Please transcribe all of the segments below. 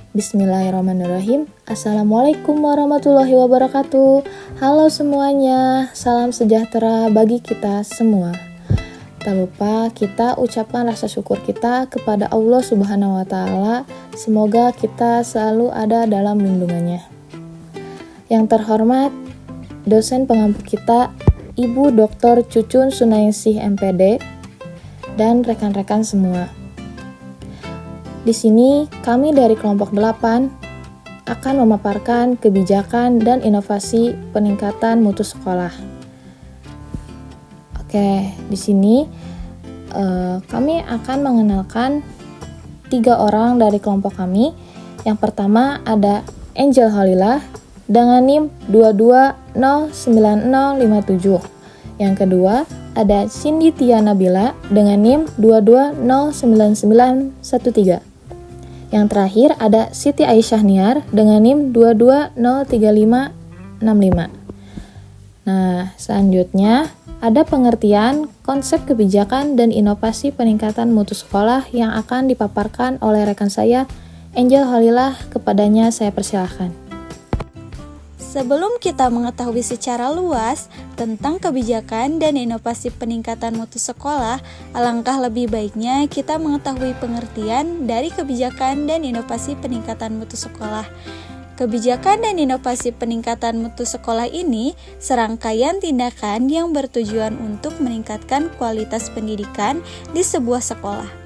Bismillahirrahmanirrahim. Assalamualaikum warahmatullahi wabarakatuh. Halo semuanya, salam sejahtera bagi kita semua. Tak lupa kita ucapkan rasa syukur kita kepada Allah Subhanahu wa Ta'ala. Semoga kita selalu ada dalam lindungannya. Yang terhormat, dosen pengampu kita, Ibu Dr. Cucun Sunaisih MPD, dan rekan-rekan semua. Di sini, kami dari kelompok 8 akan memaparkan kebijakan dan inovasi peningkatan mutu sekolah. Oke, di sini kami akan mengenalkan 3 orang dari kelompok kami. Yang pertama ada Angel Holilah dengan NIM 22090057. Yang kedua ada Cindy Tia Nabila dengan NIM 22099913. Yang terakhir ada Siti Aisyah Niar dengan NIM 22035565. Nah, selanjutnya ada pengertian konsep kebijakan dan inovasi peningkatan mutu sekolah yang akan dipaparkan oleh rekan saya, Angel Holilah. Kepadanya saya persilahkan. Sebelum kita mengetahui secara luas tentang kebijakan dan inovasi peningkatan mutu sekolah, alangkah lebih baiknya kita mengetahui pengertian dari kebijakan dan inovasi peningkatan mutu sekolah. Kebijakan dan inovasi peningkatan mutu sekolah ini serangkaian tindakan yang bertujuan untuk meningkatkan kualitas pendidikan di sebuah sekolah.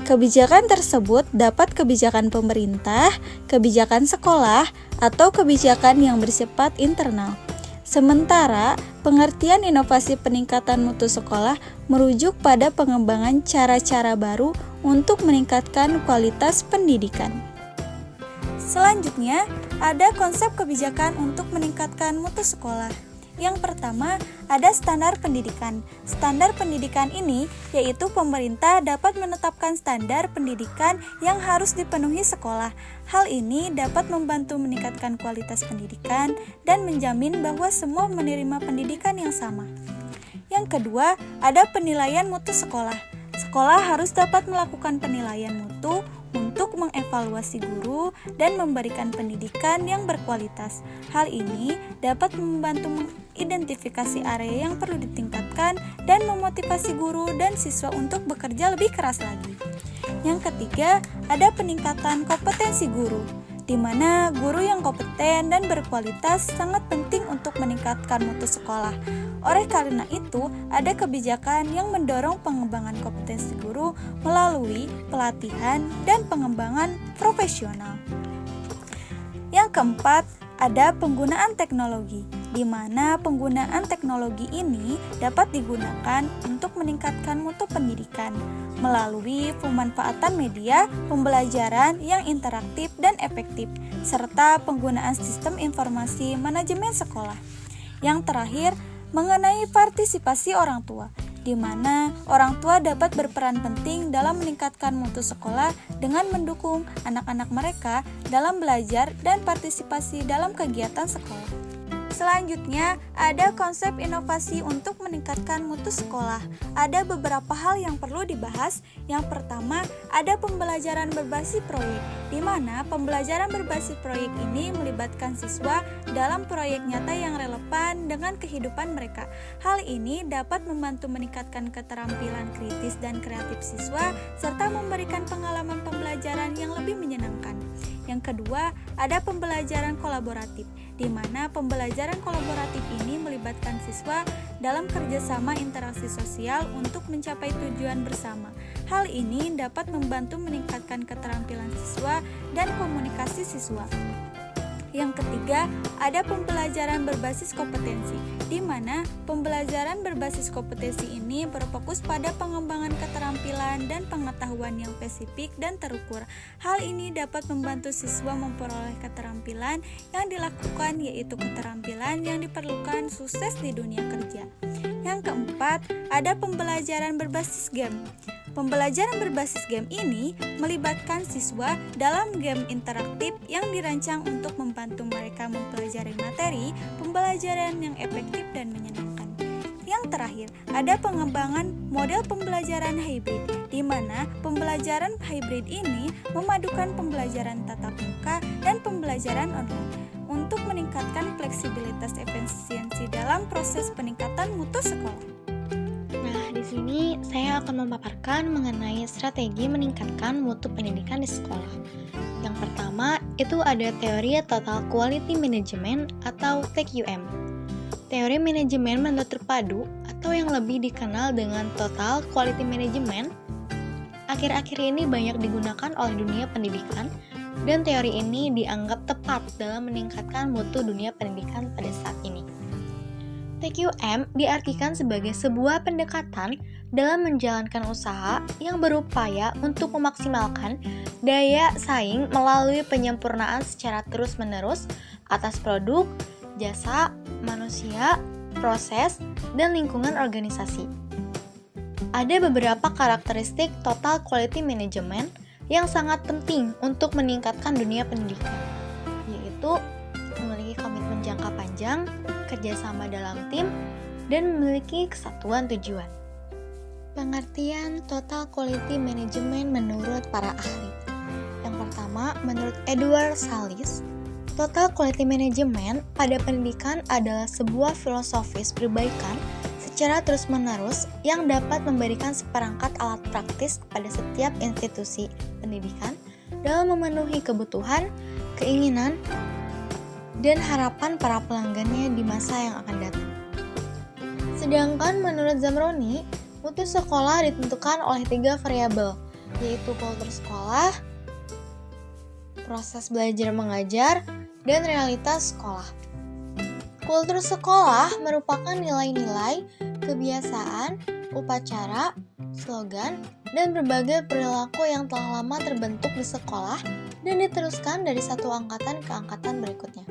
Kebijakan tersebut dapat kebijakan pemerintah, kebijakan sekolah, atau kebijakan yang bersifat internal. Sementara, pengertian inovasi peningkatan mutu sekolah merujuk pada pengembangan cara-cara baru untuk meningkatkan kualitas pendidikan. Selanjutnya, ada konsep kebijakan untuk meningkatkan mutu sekolah. Yang pertama, ada standar pendidikan. Standar pendidikan ini yaitu pemerintah dapat menetapkan standar pendidikan yang harus dipenuhi sekolah. Hal ini dapat membantu meningkatkan kualitas pendidikan dan menjamin bahwa semua menerima pendidikan yang sama. Yang kedua, ada penilaian mutu sekolah. Sekolah harus dapat melakukan penilaian mutu untuk mengevaluasi guru dan memberikan pendidikan yang berkualitas. Hal ini dapat membantu mengidentifikasi area yang perlu ditingkatkan dan memotivasi guru dan siswa untuk bekerja lebih keras lagi. Yang ketiga, ada peningkatan kompetensi guru, di mana guru yang kompeten dan berkualitas sangat penting untuk meningkatkan mutu sekolah. Oleh karena itu, ada kebijakan yang mendorong pengembangan kompetensi guru melalui pelatihan dan pengembangan profesional. Yang keempat, ada penggunaan teknologi, di mana penggunaan teknologi ini dapat digunakan untuk meningkatkan mutu pendidikan melalui pemanfaatan media pembelajaran yang interaktif dan efektif, serta penggunaan sistem informasi manajemen sekolah. Yang terakhir, mengenai partisipasi orang tua, di mana orang tua dapat berperan penting dalam meningkatkan mutu sekolah dengan mendukung anak-anak mereka dalam belajar dan partisipasi dalam kegiatan sekolah. Selanjutnya, ada konsep inovasi untuk meningkatkan mutu sekolah. Ada beberapa hal yang perlu dibahas. Yang pertama, ada pembelajaran berbasis proyek, di mana pembelajaran berbasis proyek ini melibatkan siswa dalam proyek nyata yang relevan dengan kehidupan mereka. Hal ini dapat membantu meningkatkan keterampilan kritis dan kreatif siswa, serta memberikan pengalaman pembelajaran yang lebih menyenangkan. Yang kedua, ada pembelajaran kolaboratif, di mana pembelajaran kolaboratif ini melibatkan siswa dalam kerjasama interaksi sosial untuk mencapai tujuan bersama. Hal ini dapat membantu meningkatkan keterampilan siswa dan komunikasi siswa. Yang ketiga, ada pembelajaran berbasis kompetensi, di mana pembelajaran berbasis kompetensi ini berfokus pada pengembangan keterampilan dan pengetahuan yang spesifik dan terukur. Hal ini dapat membantu siswa memperoleh keterampilan yang dilakukan, yaitu keterampilan yang diperlukan sukses di dunia kerja. Yang keempat, ada pembelajaran berbasis game. Pembelajaran berbasis game ini melibatkan siswa dalam game interaktif yang dirancang untuk membantu mereka mempelajari materi pembelajaran yang efektif dan menyenangkan. Yang terakhir, ada pengembangan model pembelajaran hybrid, di mana pembelajaran hybrid ini memadukan pembelajaran tatap muka dan pembelajaran online untuk meningkatkan fleksibilitas efisiensi dalam proses peningkatan mutu sekolah. Nah, di sini saya akan memaparkan mengenai strategi meningkatkan mutu pendidikan di sekolah. Yang pertama, itu ada teori Total Quality Management atau TQM. Teori manajemen metode terpadu atau yang lebih dikenal dengan Total Quality Management akhir-akhir ini banyak digunakan oleh dunia pendidikan dan teori ini dianggap tepat dalam meningkatkan mutu dunia pendidikan pada saat ini. TQM diartikan sebagai sebuah pendekatan dalam menjalankan usaha yang berupaya untuk memaksimalkan daya saing melalui penyempurnaan secara terus-menerus atas produk, jasa, manusia, proses, dan lingkungan organisasi. Ada beberapa karakteristik Total Quality Management yang sangat penting untuk meningkatkan dunia pendidikan, yaitu memiliki komitmen jangka panjang, kerjasama dalam tim, dan memiliki kesatuan tujuan. Pengertian Total Quality Management menurut para ahli. Yang pertama, menurut Edward Salis, Total Quality Management pada pendidikan adalah sebuah filosofis perbaikan secara terus-menerus yang dapat memberikan seperangkat alat praktis kepada setiap institusi pendidikan dalam memenuhi kebutuhan, keinginan, dan harapan para pelanggannya di masa yang akan datang. Sedangkan menurut Zamroni, mutu sekolah ditentukan oleh 3 variabel, yaitu kultur sekolah, proses belajar mengajar, dan realitas sekolah. Kultur sekolah merupakan nilai-nilai, kebiasaan, upacara, slogan, dan berbagai perilaku yang telah lama terbentuk di sekolah dan diteruskan dari satu angkatan ke angkatan berikutnya,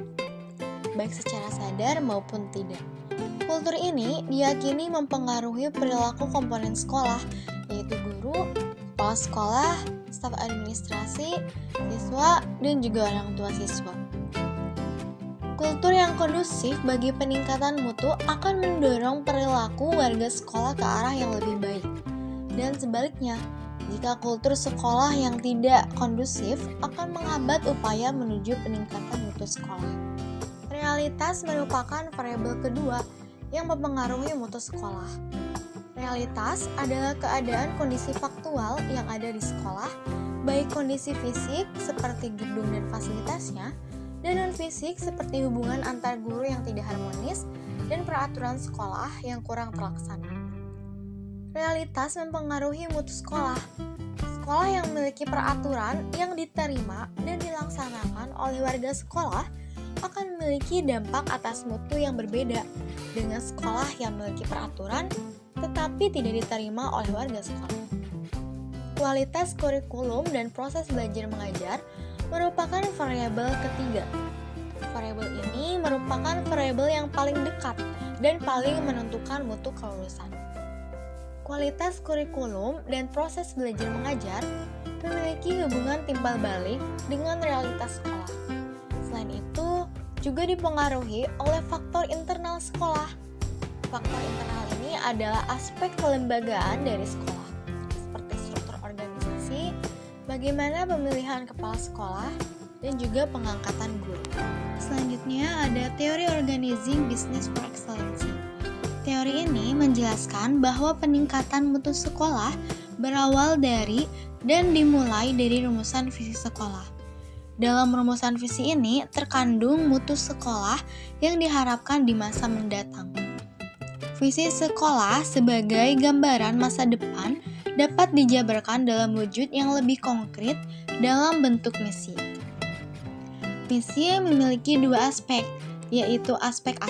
baik secara sadar maupun tidak. Kultur ini diyakini mempengaruhi perilaku komponen sekolah, yaitu guru, kepala sekolah, staf administrasi, siswa, dan juga orang tua siswa. Kultur yang kondusif bagi peningkatan mutu akan mendorong perilaku warga sekolah ke arah yang lebih baik. Dan sebaliknya, jika kultur sekolah yang tidak kondusif akan menghambat upaya menuju peningkatan mutu sekolah. Realitas merupakan variabel kedua yang mempengaruhi mutu sekolah. Realitas adalah keadaan kondisi faktual yang ada di sekolah, baik kondisi fisik seperti gedung dan fasilitasnya, dan non-fisik seperti hubungan antar guru yang tidak harmonis dan peraturan sekolah yang kurang terlaksana. Realitas mempengaruhi mutu sekolah. Sekolah yang memiliki peraturan yang diterima dan dilaksanakan oleh warga sekolah akan memiliki dampak atas mutu yang berbeda dengan sekolah yang memiliki peraturan tetapi tidak diterima oleh warga sekolah. Kualitas kurikulum dan proses belajar mengajar merupakan variabel ketiga. Variabel ini merupakan variabel yang paling dekat dan paling menentukan mutu kelulusan. Kualitas kurikulum dan proses belajar mengajar memiliki hubungan timbal balik dengan realitas sekolah. Selain itu, juga dipengaruhi oleh faktor internal sekolah. Faktor internal ini adalah aspek kelembagaan dari sekolah, seperti struktur organisasi, bagaimana pemilihan kepala sekolah, dan juga pengangkatan guru. Selanjutnya ada teori Organizing Business for Excellency. Teori ini menjelaskan bahwa peningkatan mutu sekolah berawal dari dan dimulai dari rumusan visi sekolah. Dalam rumusan visi ini terkandung mutu sekolah yang diharapkan di masa mendatang. Visi sekolah sebagai gambaran masa depan dapat dijabarkan dalam wujud yang lebih konkret dalam bentuk misi. Misi memiliki 2 aspek, yaitu aspek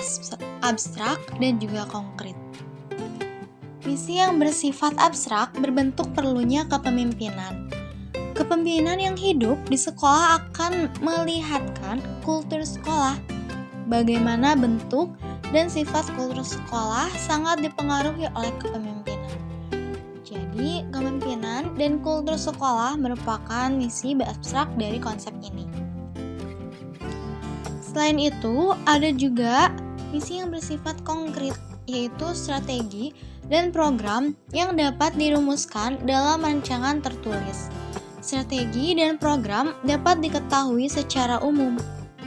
abstrak dan juga konkret. Misi yang bersifat abstrak berbentuk perlunya kepemimpinan. Kepemimpinan yang hidup di sekolah akan melihatkan kultur sekolah, bagaimana bentuk dan sifat kultur sekolah sangat dipengaruhi oleh kepemimpinan. Jadi, kepemimpinan dan kultur sekolah merupakan misi abstrak dari konsep ini. Selain itu, ada juga misi yang bersifat konkret, yaitu strategi dan program yang dapat dirumuskan dalam rancangan tertulis. Strategi dan program dapat diketahui secara umum.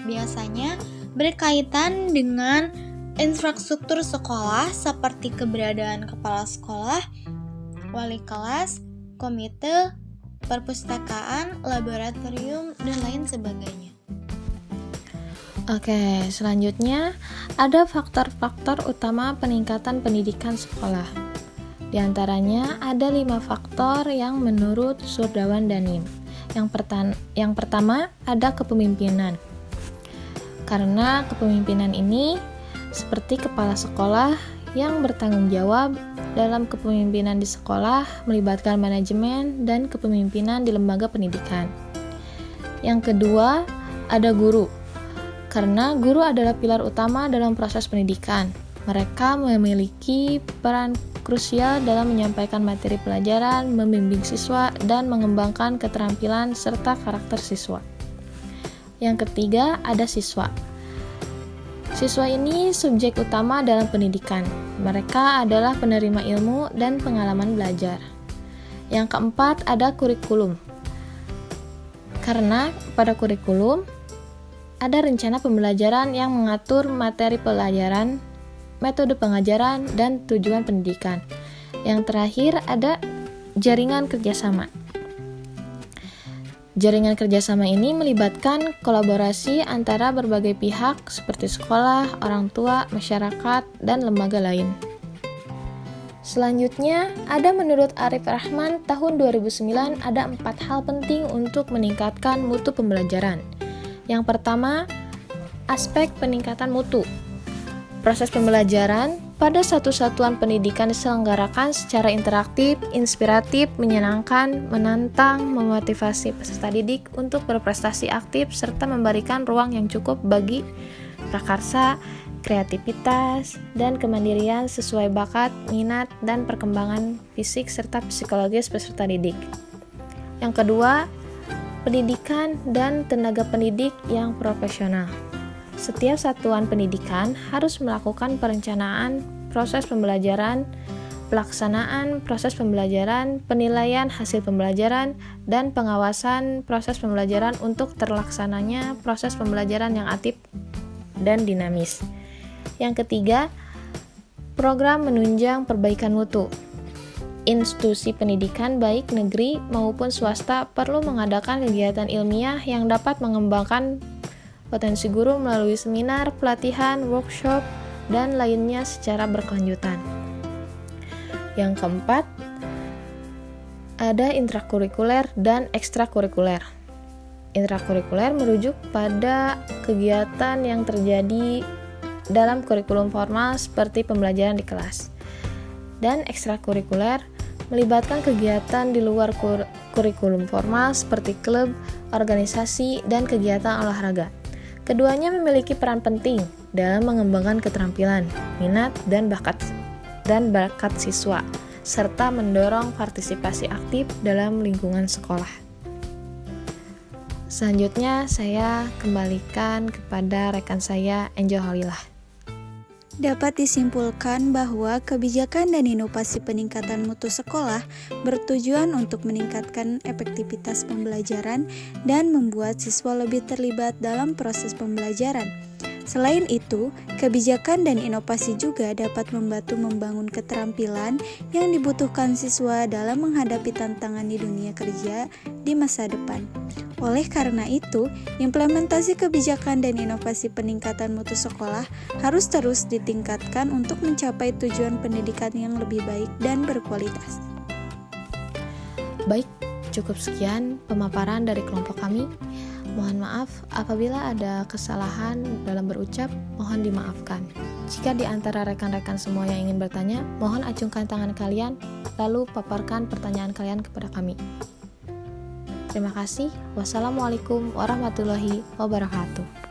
Biasanya berkaitan dengan infrastruktur sekolah seperti keberadaan kepala sekolah, wali kelas, komite, perpustakaan, laboratorium, dan lain sebagainya. Oke, selanjutnya ada faktor-faktor utama peningkatan pendidikan sekolah. Di antaranya ada 5 faktor yang menurut Surdawan dan Nim. Yang pertama ada kepemimpinan. Karena kepemimpinan ini seperti kepala sekolah yang bertanggung jawab dalam kepemimpinan di sekolah melibatkan manajemen dan kepemimpinan di lembaga pendidikan. Yang kedua ada guru. Karena guru adalah pilar utama dalam proses pendidikan. Mereka memiliki peran krusial dalam menyampaikan materi pelajaran, membimbing siswa, dan mengembangkan keterampilan serta karakter siswa. Yang ketiga, ada siswa. Siswa ini subjek utama dalam pendidikan. Mereka adalah penerima ilmu dan pengalaman belajar. Yang keempat, ada kurikulum. Karena pada kurikulum, ada rencana pembelajaran yang mengatur materi pelajaran, metode pengajaran, dan tujuan pendidikan. Yang terakhir ada jaringan kerjasama. Jaringan kerjasama ini melibatkan kolaborasi antara berbagai pihak seperti sekolah, orang tua, masyarakat, dan lembaga lain. Selanjutnya, ada menurut Arif Rahman tahun 2009 ada 4 hal penting untuk meningkatkan mutu pembelajaran. Yang pertama, aspek peningkatan mutu. Proses pembelajaran pada satu satuan pendidikan diselenggarakan secara interaktif, inspiratif, menyenangkan, menantang, memotivasi peserta didik untuk berprestasi aktif serta memberikan ruang yang cukup bagi prakarsa, kreativitas, dan kemandirian sesuai bakat, minat, dan perkembangan fisik serta psikologis peserta didik. Yang kedua, pendidikan dan tenaga pendidik yang profesional. Setiap satuan pendidikan harus melakukan perencanaan proses pembelajaran, pelaksanaan proses pembelajaran, penilaian hasil pembelajaran, dan pengawasan proses pembelajaran untuk terlaksananya proses pembelajaran yang aktif dan dinamis. Yang ketiga, program menunjang perbaikan mutu. Institusi pendidikan baik negeri maupun swasta perlu mengadakan kegiatan ilmiah yang dapat mengembangkan potensi guru melalui seminar, pelatihan, workshop, dan lainnya secara berkelanjutan. Yang keempat, ada intrakurikuler dan ekstrakurikuler. Intrakurikuler merujuk pada kegiatan yang terjadi dalam kurikulum formal seperti pembelajaran di kelas. Dan ekstrakurikuler melibatkan kegiatan di luar kurikulum formal seperti klub, organisasi, dan kegiatan olahraga. Keduanya memiliki peran penting dalam mengembangkan keterampilan, minat, dan bakat siswa, serta mendorong partisipasi aktif dalam lingkungan sekolah. Selanjutnya, saya kembalikan kepada rekan saya, Angel Halilah. Dapat disimpulkan bahwa kebijakan dan inovasi peningkatan mutu sekolah bertujuan untuk meningkatkan efektivitas pembelajaran dan membuat siswa lebih terlibat dalam proses pembelajaran. Selain itu, kebijakan dan inovasi juga dapat membantu membangun keterampilan yang dibutuhkan siswa dalam menghadapi tantangan di dunia kerja di masa depan. Oleh karena itu, implementasi kebijakan dan inovasi peningkatan mutu sekolah harus terus ditingkatkan untuk mencapai tujuan pendidikan yang lebih baik dan berkualitas. Baik, cukup sekian pemaparan dari kelompok kami. Mohon maaf apabila ada kesalahan dalam berucap, mohon dimaafkan. Jika di antara rekan-rekan semua yang ingin bertanya, mohon acungkan tangan kalian, lalu paparkan pertanyaan kalian kepada kami. Terima kasih. Wassalamualaikum warahmatullahi wabarakatuh.